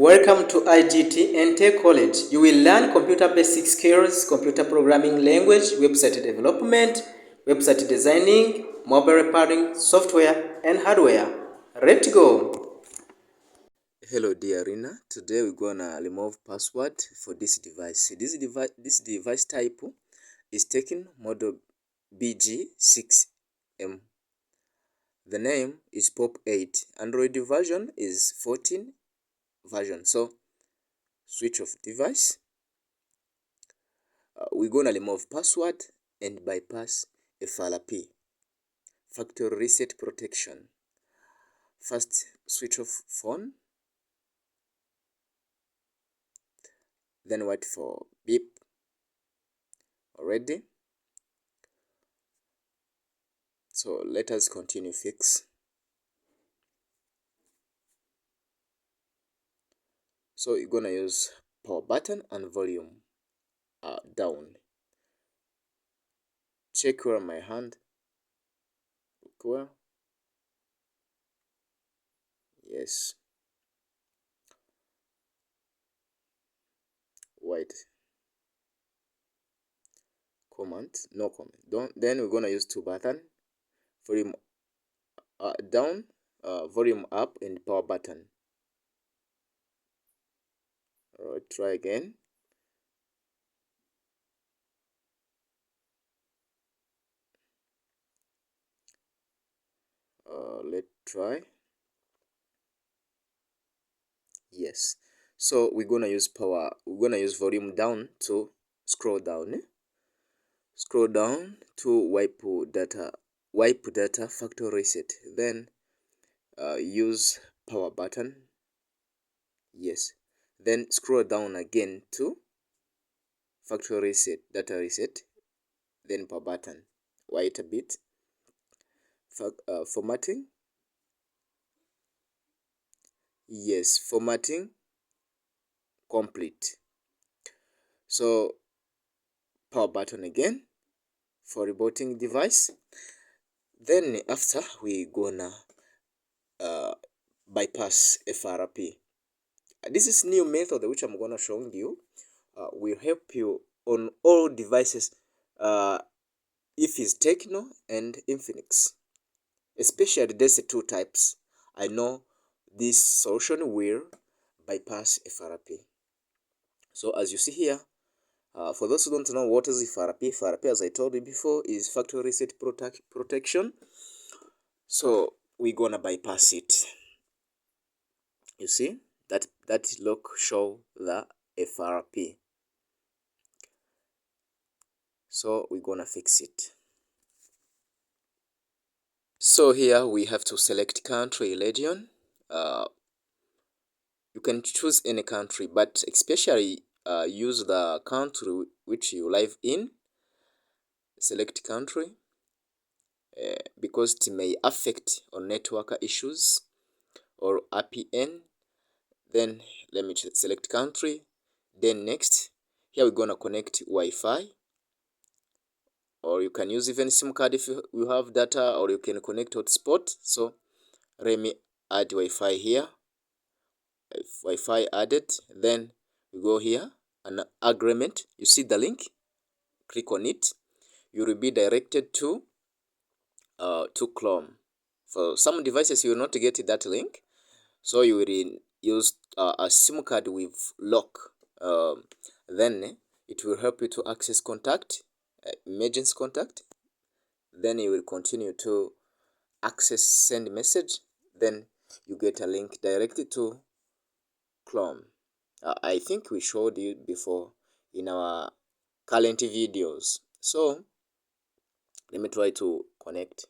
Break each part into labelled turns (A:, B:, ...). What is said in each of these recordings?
A: Welcome to IGT and Tech College. You will learn computer basic skills, computer programming language, website development, website designing, mobile repairing, software and hardware. Let's go.
B: Hello dear Rina, today we're gonna remove password for this device. This device type is Tecno model BG6m. The name is Pop 8. Android version is 14 version. So switch off device. We're gonna remove password and bypass FRP, factory reset protection. First switch off phone, then wait for beep. Already. So let us continue fix. So you're gonna use power button and volume down. Check where my hand. Look where. Yes. Wait. Command. No comment. Don't. Then we're gonna use two button. Volume down. Volume up and power button. Alright. Try again. Let's try. Yes. So we're gonna use volume down to scroll down. Scroll down to wipe data factory reset. Then use power button. Yes. Then scroll down again to factory reset, data reset. Then power button. Wait a bit. Formatting. Yes, formatting complete. So power button again for rebooting device. Then after we gonna bypass FRP. This is new method which I'm gonna show you. Will help you on all devices if it's Tecno and Infinix. Especially there's two types. I know this solution will bypass FRP. So as you see here, for those who don't know what is FRP, FRP as I told you before is factory reset protection. So we're gonna bypass it. You see that look show the FRP. So we're gonna fix it. So here we have to select country, region. You can choose any country, but especially use the country which you live in. Select country because it may affect on network issues or RPN. Then let me select country. Then next, here we're gonna connect Wi-Fi, or you can use even SIM card if you have data, or you can connect hotspot. So let me add Wi-Fi here. Wi-Fi added. Then we go here, an agreement. You see the link. Click on it. You will be directed to Chrome. For some devices, you will not get that link, so you will use a SIM card with lock. Then it will help you to access contact, emergency contact. Then you will continue to access send message. Then you get a link directly to Chrome. I think we showed you before in our current videos. So let me try to connect.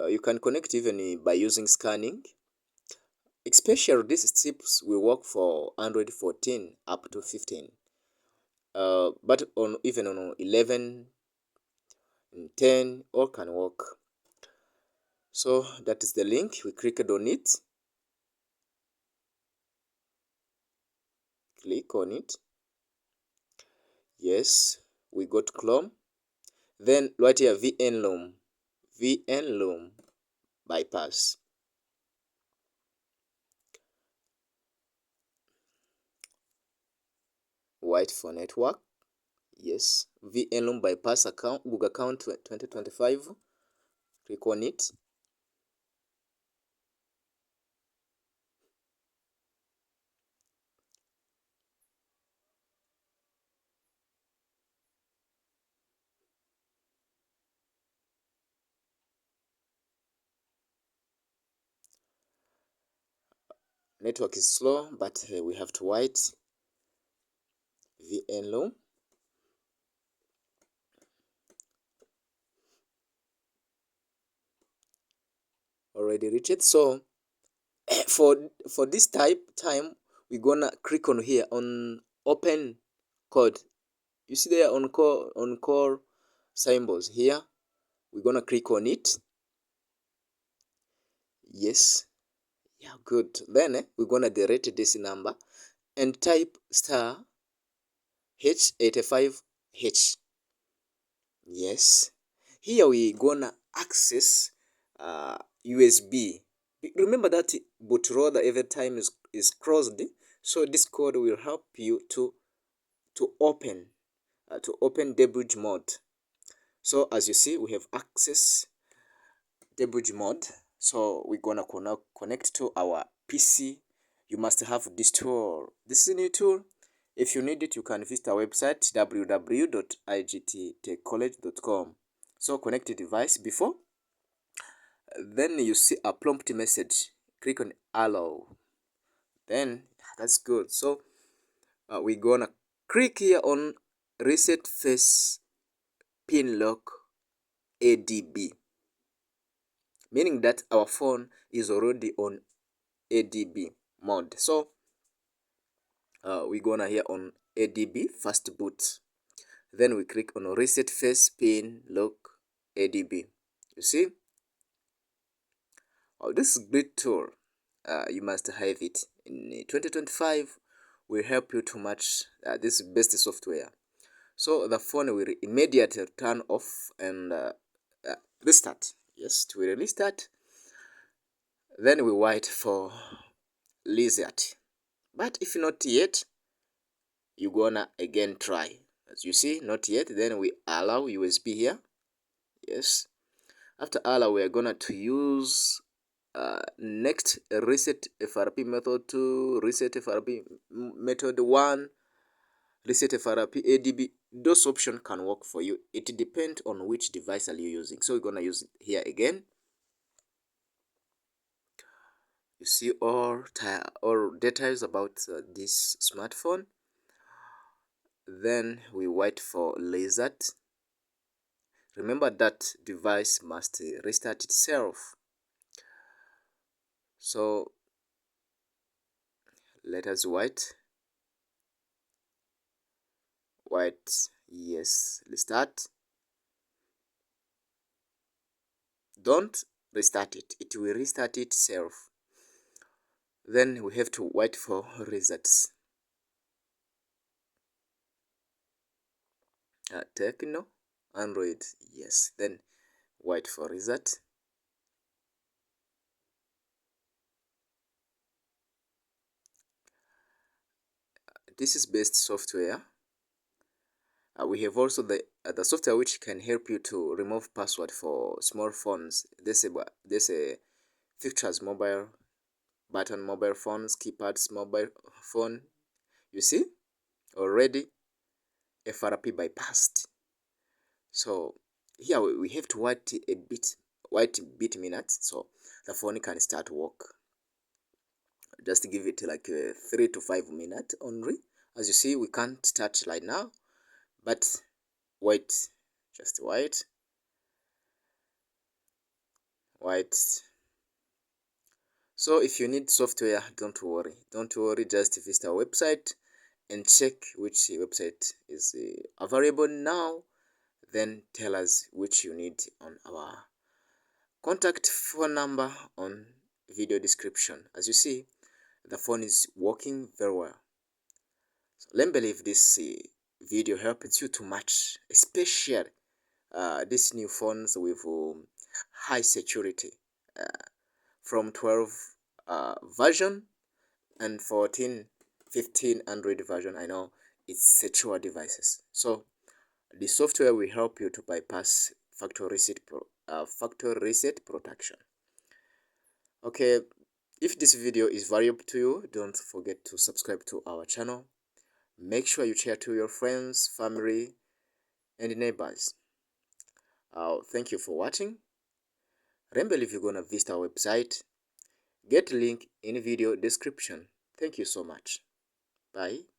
B: You can connect even by using scanning. Especially these tips will work for Android 14 up to 15. But even on 11 and 10, all can work. So that is the link. We clicked on it. Click on it. Yes, we got Chrome. Then right here, VN Loom. bypass. White for network. Yes, VLM bypass account, Google account 2025. Click on it. Network is slow, but we have to wait. VLM. Already reached. So for this time, we're gonna click on here on open code. You see there on core symbols here. We're gonna click on it. Yes. Yeah, good. Then we're gonna delete this number and type star H85H. Yes. Here we gonna access USB. Remember that bootloader every time is closed, so this code will help you to open debug mode. So as you see, we have access debug mode. So we're gonna connect to our PC. You must have this tool. This is a new tool. If you need it, you can visit our website www.igttechcollege.com. So connect the device before. Then you see a prompt message. Click on allow. Then that's good. So we're gonna click here on reset face pin lock ADB, meaning that our phone is already on ADB mode. So we're gonna here on ADB fast boot. Then we click on reset face pin lock ADB. You see, oh, this is great tool. You must have it. In 2025 will help you to match this best software. So the phone will immediately turn off and restart. Yes, it will restart. Then we wait for reset. But if not yet, you gonna again try. As you see, not yet. Then we allow USB here. Yes. After allow, we are gonna to use next reset FRP method 2, reset FRP method 1, reset FRP ADB. Those options can work for you. It depends on which device are you using. So we're gonna use it here again. You see all details about this smartphone. Then we wait for reset. Remember that device must restart itself. So let us wait. Yes, restart. Don't restart it, it will restart itself. Then we have to wait for results. Tecno, Android, yes. Then wait for result. This is best software. We have also the software which can help you to remove password for small phones. This features mobile button, mobile phones, keypads, mobile phone. You see, already FRP bypassed. So here we have to wait a bit minutes so the phone can start work. Just give it like 3 to 5 minutes only. As you see, we can't touch right now, but wait, just wait. So if you need software, don't worry, just visit our website and check which website is available now, then tell us which you need on our contact phone number on video description. As you see, the phone is working very well. So let me believe this video helps you to match, especially these new phones with high security. from 12 version and 14, 15 Android version. I know it's secure devices. So the software will help you to bypass factory reset protection. Okay, if this video is valuable to you, don't forget to subscribe to our channel. Make sure you share to your friends, family, and neighbors. Thank you for watching. Remember, if you're gonna visit our website, get link in video description. Thank you so much. Bye.